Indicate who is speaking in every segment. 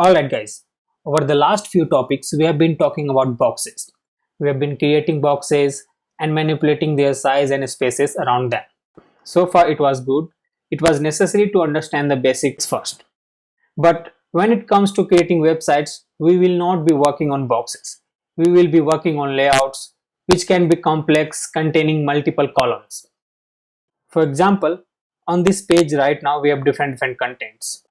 Speaker 1: Alright guys, over the last few topics we have been talking about boxes. We have been creating boxes and manipulating their size and spaces around them. So far it was good. It was necessary to understand the basics first. But when it comes to creating websites, we will not be working on boxes. We will be working on layouts which can be complex, containing multiple columns. For example, on this page right now we have different contents.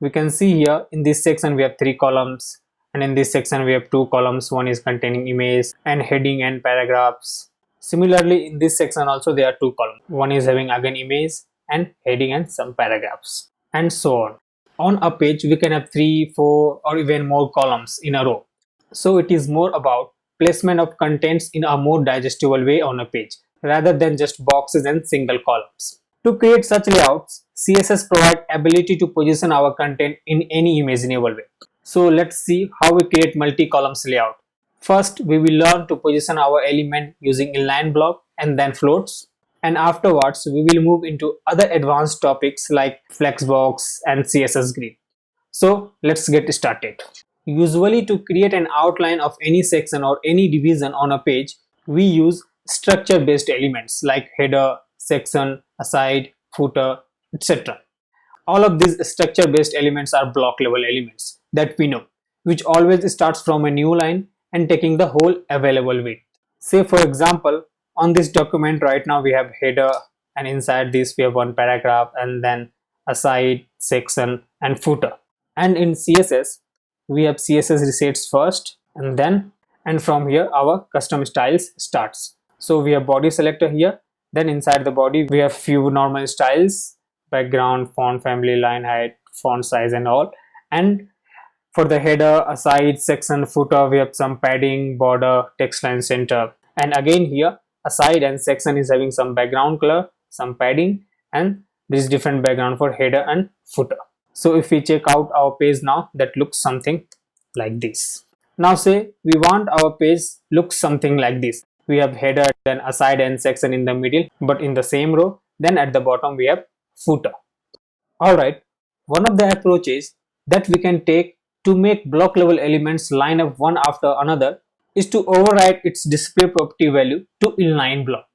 Speaker 1: We can see here in this section we have 3 columns, and in this section we have 2 columns. One is containing image and heading and paragraphs. Similarly, in this section also there are 2 columns. One is having again image and heading and some paragraphs, and so on a page we can have 3, 4 or even more columns in a row. So it is more about placement of contents in a more digestible way on a page rather than just boxes and single columns. To create such layouts, CSS provides ability to position our content in any imaginable way. So let's see how we create multi-columns layout. First, we will learn to position our element using inline block and then floats. And afterwards, we will move into other advanced topics like flexbox and CSS grid. So let's get started. Usually to create an outline of any section or any division on a page, we use structure based elements like header, section, aside, footer, etc. All of these structure based elements are block level elements that we know, which always starts from a new line and taking the whole available width. Say for example, on this document right now we have header, and inside this we have one paragraph and then aside, section and footer. And in CSS we have CSS resets first, and from here our custom styles starts. So we have body selector here, then inside the body we have few normal styles: background, font family, line height, font size and all. And for the header, aside, section, footer, we have some padding, border, text line, center. And again here aside and section is having some background color, some padding, and this different background for header and footer. So if we check out our page now, that looks something like this. Now say we want our page looks something like this. We have header, then aside and section in the middle, but in the same row. Then at the bottom we have footer. Alright, one of the approaches that we can take to make block level elements line up one after another is to override its display property value to inline block.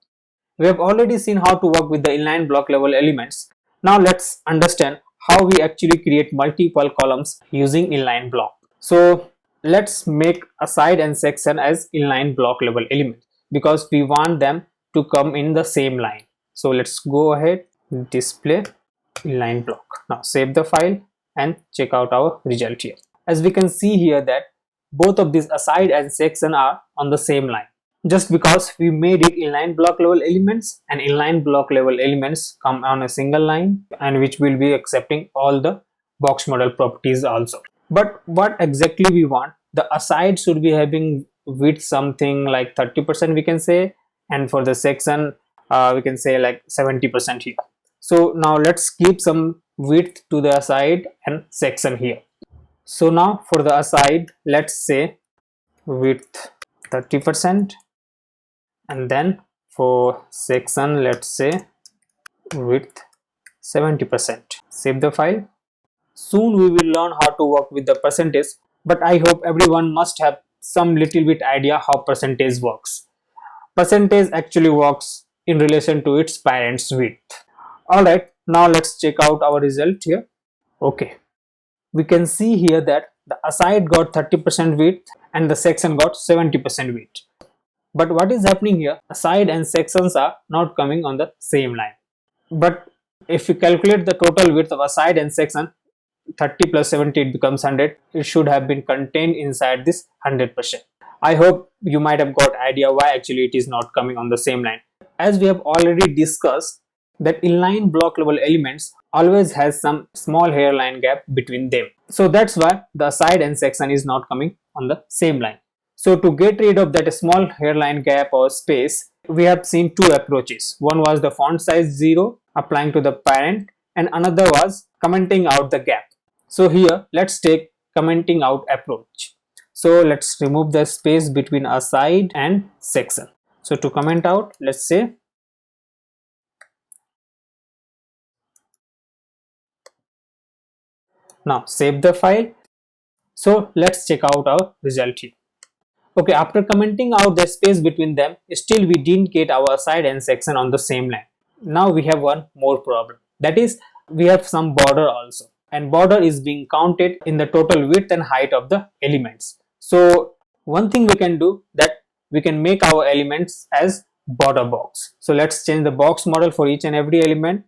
Speaker 1: We have already seen how to work with the inline block level elements. Now let's understand how we actually create multiple columns using inline block. So let's make aside and section as inline block level elements because we want them to come in the same line. So let's go ahead, display inline block. Now save the file and check out our result here. As we can see here that both of these aside and section are on the same line. Just because we made it inline block level elements, and inline block level elements come on a single line and which will be accepting all the box model properties also. But what exactly we want? The aside should be having width something like 30% we can say, and for the section we can say like 70% here. So now let's keep some width to the aside and section here. So now for the aside, let's say width 30%, and then for section let's say width 70%. Save the file. Soon we will learn how to work with the percentage, but I hope everyone must have some little bit idea how percentage works. Percentage actually works in relation to its parent's width. Alright, now let's check out our result here. Okay, we can see here that the aside got 30% width and the section got 70% width. But what is happening here? Aside and sections are not coming on the same line. But if we calculate the total width of aside and section, 30 plus 70 it becomes 100. It should have been contained inside this 100%. I hope you might have got idea why actually it is not coming on the same line. As we have already discussed, that inline block level elements always has some small hairline gap between them. So that's why the aside and section is not coming on the same line. So to get rid of that small hairline gap or space, we have seen two approaches. One was the font size 0 applying to the parent, and another was commenting out the gap. So here let's take commenting out approach. So let's remove the space between aside and section. So to comment out, let's say now save the file So let's check out our result here. Okay, after commenting out the space between them, still we didn't get our side and section on the same line. Now we have one more problem. That is, we have some border also, and border is being counted in the total width and height of the elements. So one thing we can do, that we can make our elements as border box. So let's change the box model for each and every element.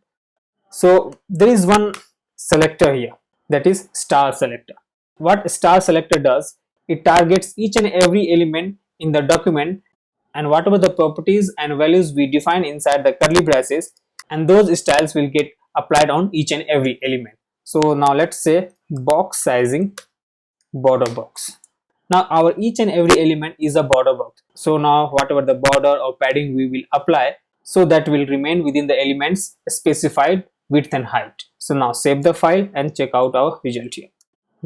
Speaker 1: So there is one selector here, that is star selector. What star selector does, it targets each and every element in the document, and whatever the properties and values we define inside the curly braces, and those styles will get applied on each and every element. So now let's say box sizing border box. Now our each and every element is a border box. So now whatever the border or padding we will apply, so that will remain within the elements specified width and height. So now save the file and check out our result here.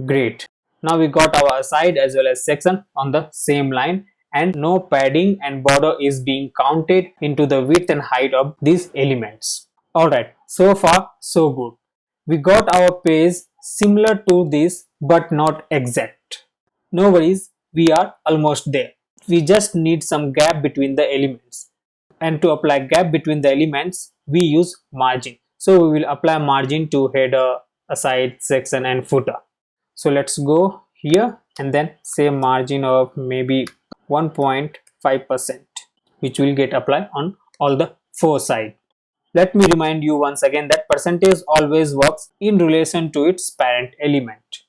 Speaker 1: Great. Now we got our side as well as section on the same line, and no padding and border is being counted into the width and height of these elements. Alright, so far so good. We got our page similar to this but not exact. No worries, we are almost there. We just need some gap between the elements. And to apply gap between the elements, we use margin. So we will apply margin to header, aside, section and footer. So let's go here and then say margin of maybe 1.5%, which will get applied on all the four sides. Let me remind you once again that percentage always works in relation to its parent element.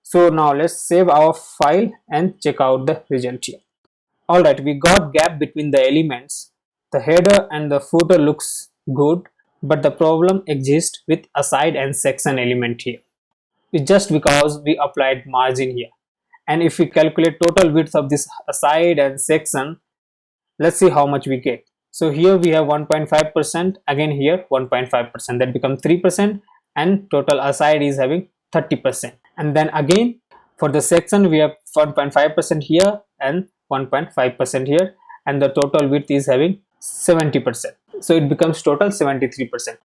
Speaker 1: So now let's save our file and check out the result here. Alright, we got gap between the elements. The header and the footer looks good, but the problem exists with aside and section element here. It's just because we applied margin here. And if we calculate total width of this aside and section, let's see how much we get. So here we have 1.5%, again here 1.5%, that becomes 3%, and total aside is having 30%. And then again for the section we have 1.5% here and 1.5% here, and the total width is having 70%. So it becomes total 73%.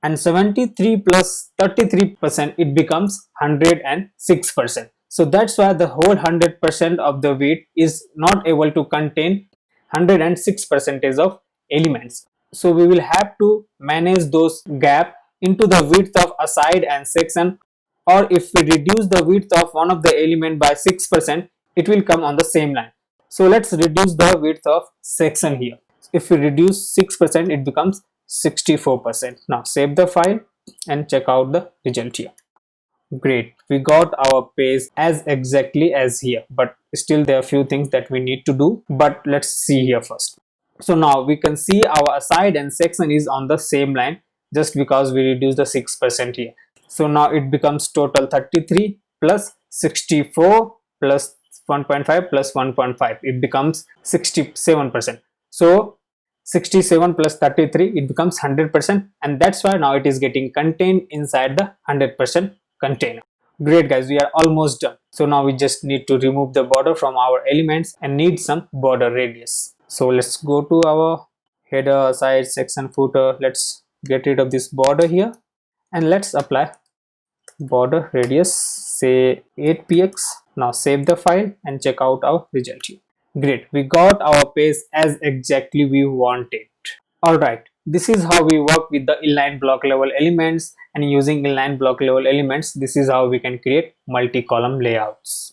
Speaker 1: And 73 plus 33%, it becomes 106%. So that's why the whole 100% of the width is not able to contain 106% of elements. So we will have to manage those gap into the width of aside and section, or if we reduce the width of one of the element by 6%, it will come on the same line. So let's reduce the width of section here. If we reduce 6%, it becomes 64%. Now save the file and check out the result here. Great, we got our page as exactly as here, but still there are few things that we need to do, but let's see here first. So now we can see our aside and section is on the same line just because we reduced the 6% here. So now it becomes total 33 plus 64 plus 1.5 plus 1.5, it becomes 67%. So 67 plus 33, it becomes 100%, and that's why now it is getting contained inside the 100% container. Great guys, we are almost done. So now we just need to remove the border from our elements and need some border radius. So let's go to our header, side, section, footer. Let's get rid of this border here and let's apply border radius, say 8px. Now save the file and check out our result here. Great, we got our page as exactly we wanted. Alright, this is how we work with the inline block level elements, and using inline block level elements, this is how we can create multi-column layouts.